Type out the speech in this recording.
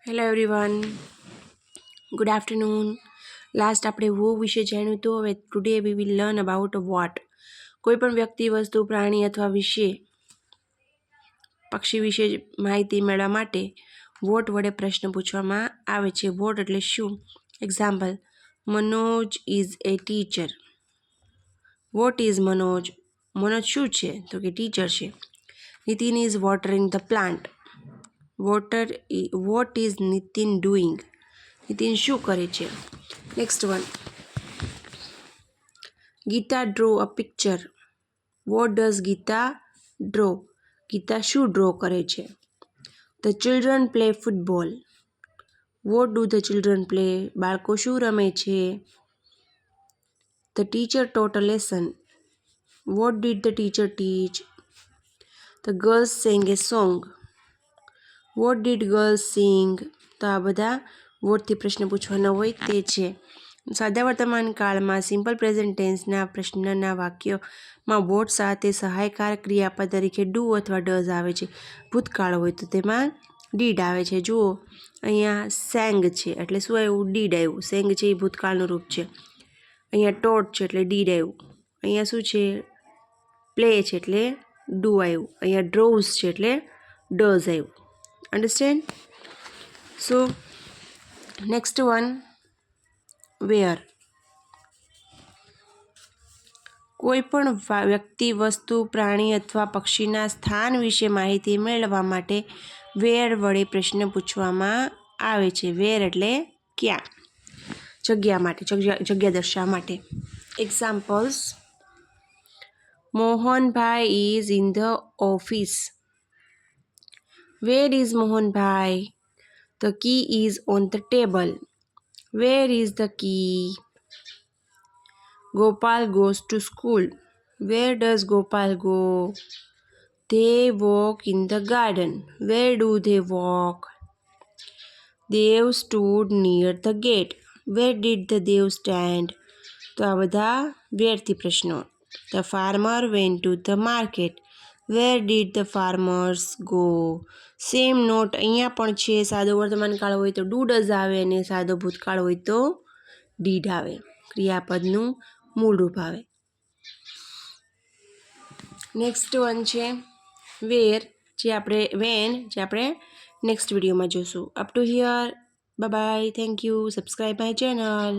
Hello everyone, good afternoon. Last આપણે વો વિશે જાણ્યું તો હવે today we will learn about vote. કોઈ પણ વ્યક્તિ, વસ્તુ, પ્રાણી અથવા પક્ષી વિશે માહિતી મેળવવા માટે વોટ વડે પ્રશ્ન પૂછવામાં આવે છે. વોટ એટલે શું? Example: Manoj is a teacher. What is Manoj? Manoj શું છે? તો કે ટીચર છે. Nitin is watering the plant. What is Nitin doing? Nitin શું કરે છે? Next one, Gita draw a picture. What does Gita draw? Gita શું ડ્રો કરે છે? The children play football. What do the children play? બાળકો શું રમે છે? The teacher taught a lesson. What did the teacher teach? The girls sang a song. What did girls sing? તો આ બધા વોટથી પ્રશ્ન પૂછવાના હોય તે છે. સાદા વર્તમાન કાળમાં સિમ્પલ પ્રેઝન્ટ ટેન્સના પ્રશ્નના વાક્યમાં વોટ સાથે સહાયકાર ક્રિયાપદ તરીકે ડુ અથવા ડઝ આવે છે. ભૂતકાળ હોય તો તેમાં ડીડ આવે છે. જુઓ, અહીંયા સેંગ છે એટલે શું આવ્યું? ડીડ આવ્યું. સેંગ છે એ ભૂતકાળનું રૂપ છે. અહીંયા ટોટ છે એટલે ડીડ આવ્યું. અહીંયા શું છે? પ્લે છે એટલે ડુ આવ્યું. અહીંયા ડ્રોઝ છે એટલે ડઝ આવ્યું. અન્ડરસ્ટેન્ડ? સો નેક્સ્ટ વન, વેર. કોઈ પણ વ્યક્તિ, વસ્તુ, પ્રાણી અથવા પક્ષીના સ્થાન વિશે માહિતી મેળવવા માટે વેર વડે પ્રશ્ન પૂછવામાં આવે છે. વેર એટલે ક્યાં, જગ્યા માટે, જગ્યા દર્શાવવા માટે. Examples: Mohanbhai is in the office. Where is Mohanbhai? The key is on the table. Where is the key? Gopal goes to school. Where does Gopal go? They walk in the garden. Where do they walk? Dev stood near the gate. Where did the Dev stand? તો આ બધા વેરથી પ્રશ્નો. The farmer went to the market. Where did the farmers go? Same note અહીંયા પણ છે. સાદો વર્તમાન કાળ હોય તો ડુ ડઝ આવે અને સાદો ભૂતકાળ હોય તો ડીડ આવે. ક્રિયાપદનું મૂળ રૂપ આવે. નેક્સ્ટ વન છે વેર, જે આપણે નેક્સ્ટ વિડીયોમાં જોશું. Up to here, bye bye, thank you. Subscribe my channel.